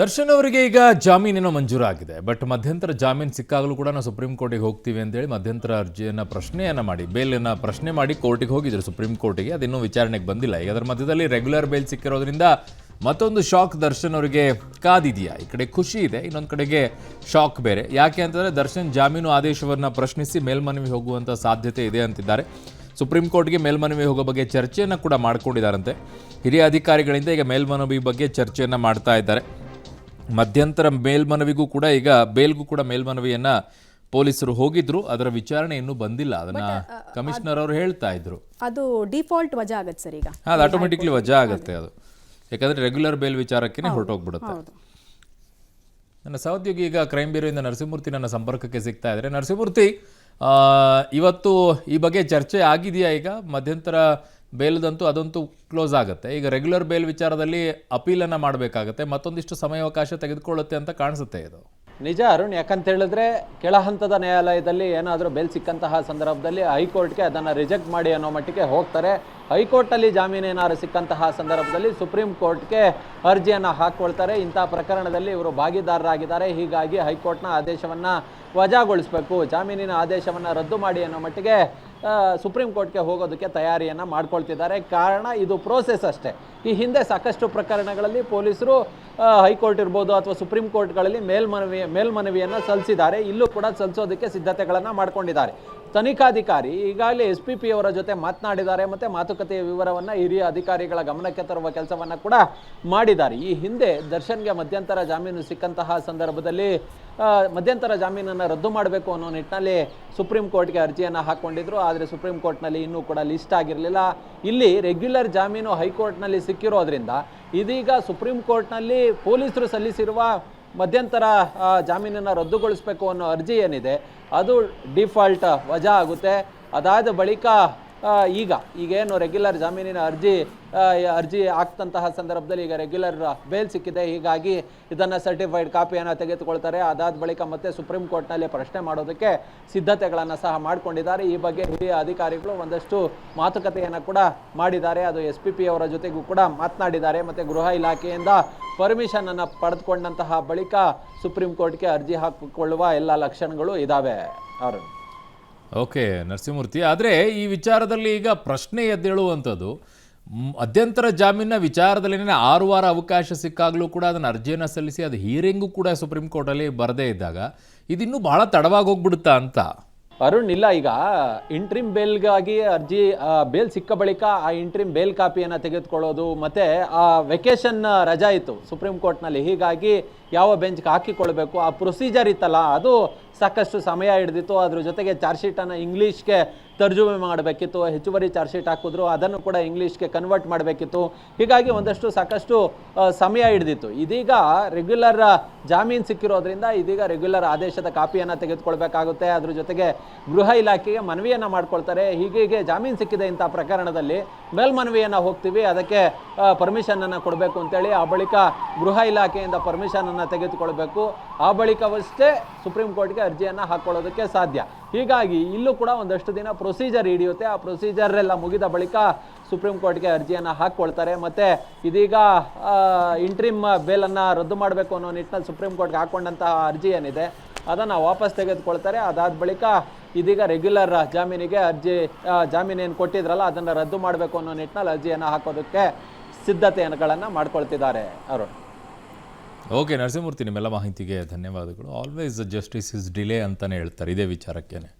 ದರ್ಶನ್ ಅವರಿಗೆ ಈಗ ಜಾಮೀನೇನೋ ಮಂಜೂರಾಗಿದೆ. ಬಟ್ ಮಧ್ಯಂತರ ಜಾಮೀನು ಸಿಕ್ಕಾಗಲೂ ಕೂಡ ನಾವು ಸುಪ್ರೀಂ ಕೋರ್ಟಿಗೆ ಹೋಗ್ತೀವಿ ಅಂತೇಳಿ ಮಧ್ಯಂತರ ಅರ್ಜಿಯನ್ನು ಬೇಲನ್ನು ಪ್ರಶ್ನೆ ಮಾಡಿ ಕೋರ್ಟಿಗೆ ಹೋಗಿದ್ರು ಸುಪ್ರೀಂ ಕೋರ್ಟಿಗೆ. ಅದಿನ್ನೂ ವಿಚಾರಣೆಗೆ ಬಂದಿಲ್ಲ. ಈಗ ಅದರ ಮಧ್ಯದಲ್ಲಿ ರೆಗ್ಯುಲರ್ ಬೇಲ್ ಸಿಕ್ಕಿರೋದ್ರಿಂದ ಮತ್ತೊಂದು ಶಾಕ್ ದರ್ಶನ್ ಅವರಿಗೆ ಕಾದಿದೆಯಾ. ಈ ಕಡೆ ಖುಷಿ ಇದೆ, ಇನ್ನೊಂದು ಕಡೆಗೆ ಶಾಕ್ ಬೇರೆ. ಯಾಕೆ ಅಂತಂದರೆ ದರ್ಶನ್ ಜಾಮೀನು ಆದೇಶವನ್ನು ಪ್ರಶ್ನಿಸಿ ಮೇಲ್ಮನವಿ ಹೋಗುವಂಥ ಸಾಧ್ಯತೆ ಇದೆ ಅಂತಿದ್ದಾರೆ. ಸುಪ್ರೀಂ ಕೋರ್ಟ್ಗೆ ಮೇಲ್ಮನವಿ ಹೋಗೋ ಬಗ್ಗೆ ಚರ್ಚೆಯನ್ನು ಕೂಡ ಮಾಡ್ಕೊಂಡಿದ್ದಾರಂತೆ. ಹಿರಿಯ ಅಧಿಕಾರಿಗಳಿಂದ ಈಗ ಮೇಲ್ಮನವಿ ಬಗ್ಗೆ ಚರ್ಚೆಯನ್ನು ಮಾಡ್ತಾ ಇದ್ದಾರೆ. ಮಧ್ಯಂತರ ಮೇಲ್ಮನವಿಗೂ ಕೂಡ ಈಗ ಬೇಲ್ಗೂ ಕೂಡ ಮೇಲ್ಮನವಿಯನ್ನ ಪೊಲೀಸರು ಹೋಗಿದ್ರು. ಅದರ ವಿಚಾರಣೆ ಇನ್ನೂ ಬಂದಿಲ್ಲ. ಅದನ್ನ ಕಮಿಷನರ್ ಅವರು ಹೇಳ್ತಾ ಇದ್ರು. ಅದು ಡಿಫಾಲ್ಟ್ ವಜಾ ಆಗುತ್ತೆ ಸರ್. ಈಗ ಅದು ಆಟೋಮೆಟಿಕ್ಲಿ ವಜಾ ಆಗುತ್ತೆ. ಅದು ಯಾಕಂದ್ರೆ ರೆಗ್ಯುಲರ್ ಬೇಲ್ ವಿಚಾರಕ್ಕೆ ಹೊರಟೋಗ್ಬಿಡುತ್ತೆ. ನನ್ನ ಸಹೋದ್ಯೋಗಿ ಈಗ ಕ್ರೈಮ್ ಬ್ಯೂರೋಯಿಂದ ನರಸಿಂಹಮೂರ್ತಿ ನನ್ನ ಸಂಪರ್ಕಕ್ಕೆ ಸಿಗ್ತಾ ಇದ್ದಾರೆ. ನರಸಿಂಹಮೂರ್ತಿ, ಇವತ್ತು ಈ ಬಗ್ಗೆ ಚರ್ಚೆ ಆಗಿದೆಯಾ? ಈಗ ಮಧ್ಯಂತರ ಬೇಲ್ದಂತೂ ಅದಂತೂ ಕ್ಲೋಸ್ ಆಗುತ್ತೆ. ಈಗ ರೆಗ್ಯುಲರ್ ಬೇಲ್ ವಿಚಾರದಲ್ಲಿ ಅಪೀಲನ್ನು ಮಾಡಬೇಕಾಗತ್ತೆ. ಮತ್ತೊಂದಿಷ್ಟು ಸಮಯಾವಕಾಶ ತೆಗೆದುಕೊಳ್ಳುತ್ತೆ ಅಂತ ಕಾಣಿಸುತ್ತೆ ಇದು. ನಿಜ ಅರುಣ್, ಯಾಕಂತ ಹೇಳಿದ್ರೆ ಕೆಳ ಹಂತದ ನ್ಯಾಯಾಲಯದಲ್ಲಿ ಏನಾದರೂ ಬೇಲ್ ಸಿಕ್ಕಂತಹ ಸಂದರ್ಭದಲ್ಲಿ ಹೈಕೋರ್ಟ್ಗೆ ಅದನ್ನು ರಿಜೆಕ್ಟ್ ಮಾಡಿ ಅನ್ನೋ ಮಟ್ಟಿಗೆ ಹೋಗ್ತಾರೆ. ಹೈಕೋರ್ಟಲ್ಲಿ ಜಾಮೀನು ಏನಾದ್ರು ಸಿಕ್ಕಂತಹ ಸಂದರ್ಭದಲ್ಲಿ ಸುಪ್ರೀಂ ಕೋರ್ಟ್ಗೆ ಅರ್ಜಿಯನ್ನು ಹಾಕ್ಕೊಳ್ತಾರೆ. ಇಂಥ ಪ್ರಕರಣದಲ್ಲಿ ಇವರು ಭಾಗಿದಾರರಾಗಿದ್ದಾರೆ, ಹೀಗಾಗಿ ಹೈಕೋರ್ಟ್ನ ಆದೇಶವನ್ನು ವಜಾಗೊಳಿಸಬೇಕು, ಜಾಮೀನಿನ ಆದೇಶವನ್ನು ರದ್ದು ಮಾಡಿ ಅನ್ನೋ ಮಟ್ಟಿಗೆ ಸುಪ್ರೀಂ ಕೋರ್ಟ್ಗೆ ಹೋಗೋದಕ್ಕೆ ತಯಾರಿಯನ್ನು ಮಾಡ್ಕೊಳ್ತಿದ್ದಾರೆ. ಕಾರಣ ಇದು ಪ್ರೋಸೆಸ್ ಅಷ್ಟೇ. ಈ ಹಿಂದೆ ಸಾಕಷ್ಟು ಪ್ರಕರಣಗಳಲ್ಲಿ ಪೊಲೀಸರು ಹೈಕೋರ್ಟ್ ಇರ್ಬೋದು ಅಥವಾ ಸುಪ್ರೀಂ ಕೋರ್ಟ್ಗಳಲ್ಲಿ ಮೇಲ್ಮನವಿಯನ್ನು ಸಲ್ಲಿಸಿದ್ದಾರೆ. ಇಲ್ಲೂ ಕೂಡ ಸಲ್ಲಿಸೋದಕ್ಕೆ ಸಿದ್ಧತೆಗಳನ್ನು ಮಾಡ್ಕೊಂಡಿದ್ದಾರೆ. ತನಿಖಾಧಿಕಾರಿ ಈಗಾಗಲೇ SPP ಅವರ ಜೊತೆ ಮಾತನಾಡಿದ್ದಾರೆ ಮತ್ತು ಮಾತುಕತೆಯ ವಿವರವನ್ನು ಹಿರಿಯ ಅಧಿಕಾರಿಗಳ ಗಮನಕ್ಕೆ ತರುವ ಕೆಲಸವನ್ನು ಕೂಡ ಮಾಡಿದ್ದಾರೆ. ಈ ಹಿಂದೆ ದರ್ಶನ್ಗೆ ಮಧ್ಯಂತರ ಜಾಮೀನು ಸಿಕ್ಕಂತಹ ಸಂದರ್ಭದಲ್ಲಿ ಮಧ್ಯಂತರ ಜಾಮೀನನ್ನು ರದ್ದು ಮಾಡಬೇಕು ಅನ್ನೋ ನಿಟ್ಟಿನಲ್ಲಿ ಸುಪ್ರೀಂ ಕೋರ್ಟ್ಗೆ ಅರ್ಜಿಯನ್ನು ಹಾಕ್ಕೊಂಡಿದ್ರು. ಆದರೆ ಸುಪ್ರೀಂ ಕೋರ್ಟ್ನಲ್ಲಿ ಇನ್ನೂ ಕೂಡ ಲಿಸ್ಟ್ ಆಗಿರಲಿಲ್ಲ. ಇಲ್ಲಿ ರೆಗ್ಯುಲರ್ ಜಾಮೀನು ಹೈಕೋರ್ಟ್ನಲ್ಲಿ ಸಿಕ್ಕಿರೋದ್ರಿಂದ ಇದೀಗ ಸುಪ್ರೀಂ ಕೋರ್ಟ್ನಲ್ಲಿ ಪೊಲೀಸರು ಸಲ್ಲಿಸಿರುವ ಮಧ್ಯಂತರ ಜಾಮೀನನ್ನು ರದ್ದುಗೊಳಿಸಬೇಕು ಅನ್ನೋ ಅರ್ಜಿ ಏನಿದೆ ಅದು ಡಿಫಾಲ್ಟ್ ವಜಾ ಆಗುತ್ತೆ. ಅದಾದ ಬಳಿಕ ಈಗೇನು ರೆಗ್ಯುಲರ್ ಜಾಮೀನಿನ ಅರ್ಜಿ ಆಗ್ತಂತಹ ಸಂದರ್ಭದಲ್ಲಿ ಈಗ ರೆಗ್ಯುಲರ್ ಬೇಲ್ ಸಿಕ್ಕಿದೆ, ಹೀಗಾಗಿ ಇದನ್ನು ಸರ್ಟಿಫೈಡ್ ಕಾಪಿಯನ್ನು ತೆಗೆದುಕೊಳ್ತಾರೆ. ಅದಾದ ಬಳಿಕ ಮತ್ತೆ ಸುಪ್ರೀಂ ಕೋರ್ಟ್ನಲ್ಲಿ ಪ್ರಶ್ನೆ ಮಾಡೋದಕ್ಕೆ ಸಿದ್ಧತೆಗಳನ್ನು ಸಹ ಮಾಡಿಕೊಂಡಿದ್ದಾರೆ. ಈ ಬಗ್ಗೆ ಹಿರಿಯ ಅಧಿಕಾರಿಗಳು ಒಂದಷ್ಟು ಮಾತುಕತೆಯನ್ನು ಕೂಡ ಮಾಡಿದ್ದಾರೆ. ಅದು SPP ಅವರ ಜೊತೆಗೂ ಕೂಡ ಮಾತನಾಡಿದ್ದಾರೆ. ಮತ್ತು ಗೃಹ ಇಲಾಖೆಯಿಂದ ಪರ್ಮಿಷನನ್ನು ಪಡೆದುಕೊಂಡಂತಹ ಬಳಿಕ ಸುಪ್ರೀಂ ಕೋರ್ಟ್ಗೆ ಅರ್ಜಿ ಹಾಕಿಕೊಳ್ಳುವ ಎಲ್ಲ ಲಕ್ಷಣಗಳು ಇದ್ದಾವೆ. ಅವರು ಓಕೆ ನರಸಿಂಹಮೂರ್ತಿ, ಆದರೆ ಈ ವಿಚಾರದಲ್ಲಿ ಈಗ ಪ್ರಶ್ನೆ ಎದ್ದೇಳುವಂಥದ್ದು, ಮಧ್ಯಂತರ ಜಾಮೀನಿನ ವಿಚಾರದಲ್ಲಿ 6 ವಾರ ಅವಕಾಶ ಸಿಕ್ಕಾಗಲೂ ಕೂಡ ಅದನ್ನು ಅರ್ಜಿಯನ್ನು ಸಲ್ಲಿಸಿ ಅದು ಹೀರಿಂಗು ಕೂಡ ಸುಪ್ರೀಂ ಕೋರ್ಟಲ್ಲಿ ಬರದೇ ಇದ್ದಾಗ ಇದಿನ್ನೂ ಬಹಳ ತಡವಾಗಿ ಹೋಗ್ಬಿಡುತ್ತಾ ಅಂತ. ಅರುಣ್, ಇಲ್ಲ, ಈಗ ಇಂಟ್ರಿಮ್ ಬೇಲ್ಗಾಗಿ ಬೇಲ್ ಸಿಕ್ಕ ಬಳಿಕ ಆ ಇಂಟ್ರಿಮ್ ಬೇಲ್ ಕಾಪಿಯನ್ನು ತೆಗೆದುಕೊಳ್ಳೋದು, ಮತ್ತು ಆ ವೆಕೇಷನ್ ರಜಾ ಇತ್ತು ಸುಪ್ರೀಂ ಕೋರ್ಟ್ನಲ್ಲಿ, ಹೀಗಾಗಿ ಯಾವ ಬೆಂಚ್ಗೆ ಹಾಕಿಕೊಳ್ಬೇಕು ಆ ಪ್ರೊಸೀಜರ್ ಇತ್ತಲ್ಲ, ಅದು ಸಾಕಷ್ಟು ಸಮಯ ಹಿಡಿದಿತ್ತು. ಅದ್ರ ಜೊತೆಗೆ ಚಾರ್ಜ್ ಶೀಟನ್ನು ಇಂಗ್ಲೀಷ್ಗೆ ತರ್ಜುಮೆ ಮಾಡಬೇಕಿತ್ತು. ಹೆಚ್ಚುವರಿ ಚಾರ್ಜ್ ಶೀಟ್ ಹಾಕಿದ್ರು, ಅದನ್ನು ಕೂಡ ಇಂಗ್ಲೀಷ್ಗೆ ಕನ್ವರ್ಟ್ ಮಾಡಬೇಕಿತ್ತು. ಹೀಗಾಗಿ ಸಾಕಷ್ಟು ಸಮಯ ಹಿಡಿದಿತ್ತು. ಇದೀಗ ರೆಗ್ಯುಲರ್ ಜಾಮೀನು ಸಿಕ್ಕಿರೋದ್ರಿಂದ ಇದೀಗ ರೆಗ್ಯುಲರ್ ಆದೇಶದ ಕಾಪಿಯನ್ನು ತೆಗೆದುಕೊಳ್ಬೇಕಾಗುತ್ತೆ. ಅದ್ರ ಜೊತೆಗೆ ಗೃಹ ಇಲಾಖೆಗೆ ಮನವಿಯನ್ನು ಮಾಡ್ಕೊಳ್ತಾರೆ. ಹೀಗೆ ಜಾಮೀನು ಸಿಕ್ಕಿದೆ ಇಂಥ ಪ್ರಕರಣದಲ್ಲಿ ಮೇಲ್ಮನವಿಯನ್ನು ಹೋಗ್ತೀವಿ, ಅದಕ್ಕೆ ಪರ್ಮಿಷನನ್ನು ಕೊಡಬೇಕು ಅಂತೇಳಿ ಆ ಬಳಿಕ ಗೃಹ ಇಲಾಖೆಯಿಂದ ಪರ್ಮಿಷನನ್ನು ತೆಗೆದುಕೊಳ್ಬೇಕು. ಆ ಬಳಿಕವಷ್ಟೇ ಸುಪ್ರೀಂ ಕೋರ್ಟ್ಗೆ ಅರ್ಜಿಯನ್ನು ಹಾಕ್ಕೊಳ್ಳೋದಕ್ಕೆ ಸಾಧ್ಯ. ಹೀಗಾಗಿ ಇಲ್ಲೂ ಕೂಡ ಒಂದಷ್ಟು ದಿನ ಪ್ರೊಸೀಜರ್ ಹಿಡಿಯುತ್ತೆ. ಆ ಪ್ರೊಸೀಜರ್ ಎಲ್ಲ ಮುಗಿದ ಬಳಿಕ ಸುಪ್ರೀಂ ಕೋರ್ಟ್ಗೆ ಅರ್ಜಿಯನ್ನು ಹಾಕ್ಕೊಳ್ತಾರೆ. ಮತ್ತು ಇದೀಗ ಇಂಟ್ರಿಮ್ ಬೇಲನ್ನು ರದ್ದು ಮಾಡಬೇಕು ಅನ್ನೋ ನಿಟ್ಟಿನಲ್ಲಿ ಸುಪ್ರೀಂ ಕೋರ್ಟ್ಗೆ ಹಾಕ್ಕೊಂಡಂತಹ ಅರ್ಜಿ ಏನಿದೆ ಅದನ್ನು ವಾಪಸ್ ತೆಗೆದುಕೊಳ್ತಾರೆ. ಅದಾದ ಬಳಿಕ ಇದೀಗ ರೆಗ್ಯುಲರ್ ಜಾಮೀನಿಗೆ ಜಾಮೀನೇನು ಕೊಟ್ಟಿದ್ರಲ್ಲ ಅದನ್ನು ರದ್ದು ಮಾಡಬೇಕು ಅನ್ನೋ ನಿಟ್ಟಿನಲ್ಲಿ ಅರ್ಜಿಯನ್ನು ಹಾಕೋದಕ್ಕೆ ಸಿದ್ಧತೆಗಳನ್ನು ಮಾಡ್ಕೊಳ್ತಿದ್ದಾರೆ. ಅರುಣ್, ಓಕೆ ನರಸಿಂಹಮೂರ್ತಿ, ನಿಮ್ಮೆಲ್ಲ ಮಾಹಿತಿಗೆ ಧನ್ಯವಾದಗಳು. ಆಲ್ವೇಸ್ ಜಸ್ಟಿಸ್ ಇಸ್ ಡಿಲೇ ಅಂತಲೇ ಹೇಳ್ತಾರೆ ಇದೇ ವಿಚಾರಕ್ಕೇನೆ.